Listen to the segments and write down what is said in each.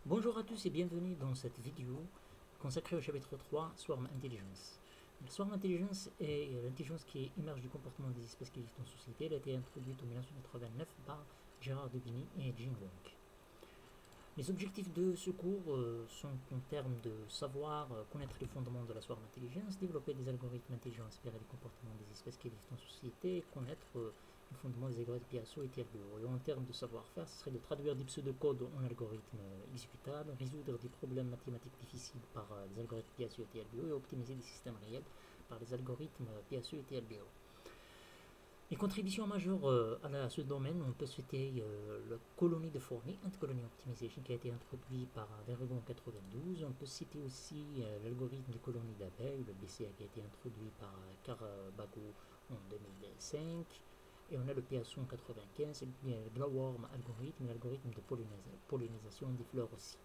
Bonjour à tous et bienvenue dans cette vidéo consacrée au chapitre 3, Swarm Intelligence. La Swarm Intelligence est l'intelligence qui émerge du comportement des espèces qui vivent en société. Elle a été introduite en 1989 par Gérard Dubini et Jing Wong. Les objectifs de ce cours sont en termes de savoir connaître les fondements de la Swarm Intelligence, développer des algorithmes intelligents inspirés des comportements des espèces qui vivent en société et connaître les fondements des algorithmes PSO et TLBO. Et en termes de savoir-faire, ce serait de traduire des pseudocodes en algorithmes exécutables, résoudre des problèmes mathématiques difficiles par des algorithmes PSO et TLBO et optimiser des systèmes réels par des algorithmes PSO et TLBO. Les contributions majeures à ce domaine, on peut citer la colonie de Fourmi, Ant-Colony Optimization, qui a été introduit par Verregon en 92. On peut citer aussi l'algorithme de colonie d'abeilles, le BCA, qui a été introduit par Carbago en 2005. Et on a le PSO en 95, le glowworm algorithme, l'algorithme de pollinisation des fleurs aussi.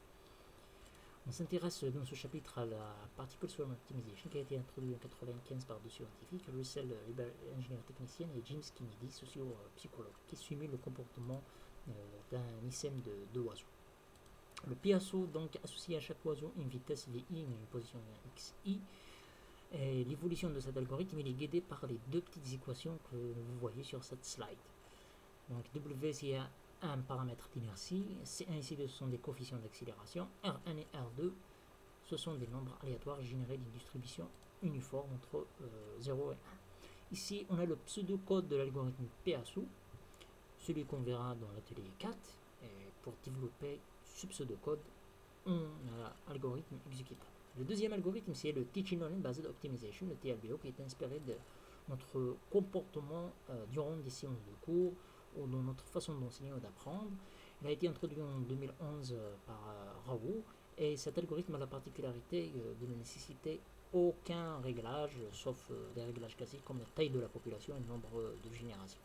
On s'intéresse dans ce chapitre à la Particle Swarm Optimization qui a été introduite en 1995 par deux scientifiques, Russell, ingénieur technicien, et James Kennedy, socio-psychologue, qui simule le comportement d'un ISM de deux oiseaux. Le PSO donc associe à chaque oiseau une vitesse VI et une position XI. Et l'évolution de cet algorithme il est guidé par les deux petites équations que vous voyez sur cette slide. Donc W c'est un paramètre d'inertie, C1 et C2 ce sont des coefficients d'accélération, R1 et R2 ce sont des nombres aléatoires générés d'une distribution uniforme entre 0 et 1. Ici, on a le pseudocode de l'algorithme PSO, celui qu'on verra dans l'atelier 4. Et pour développer ce pseudocode, on a l'algorithme exécutable. Le deuxième algorithme, c'est le Teaching Learning Based Optimization, le TLBO, qui est inspiré de notre comportement durant des séances de cours ou dans notre façon d'enseigner ou d'apprendre. Il a été introduit en 2011 par Raoult et cet algorithme a la particularité de ne nécessiter aucun réglage, sauf des réglages classiques comme la taille de la population et le nombre de générations.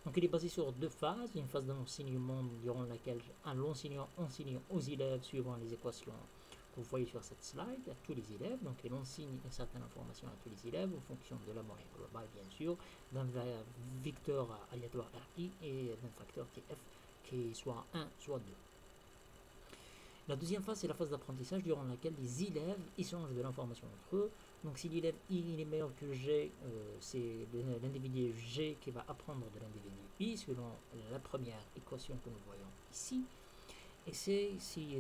Donc il est basé sur deux phases, une phase d'enseignement durant laquelle l'enseignant enseigne aux élèves suivant les équations que vous voyez sur cette slide, à tous les élèves. Donc il enseigne une certaine information à tous les élèves en fonction de la moyenne globale bien sûr, d'un vecteur aléatoire RI et d'un facteur TF qui est soit 1 soit 2. La deuxième phase, c'est la phase d'apprentissage durant laquelle les élèves échangent de l'information entre eux. Donc si l'élève I est meilleur que G, c'est l'individu G qui va apprendre de l'individu I selon la première équation que nous voyons ici. Et c'est si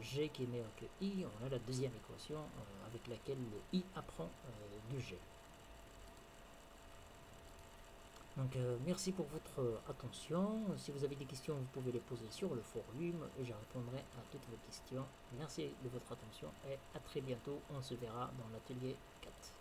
G qui est meilleur que I, on a la deuxième équation avec laquelle le I apprend de G. Donc merci pour votre attention. Si vous avez des questions, vous pouvez les poser sur le forum et je répondrai à toutes vos questions. Merci de votre attention et à très bientôt. On se verra dans l'atelier 4.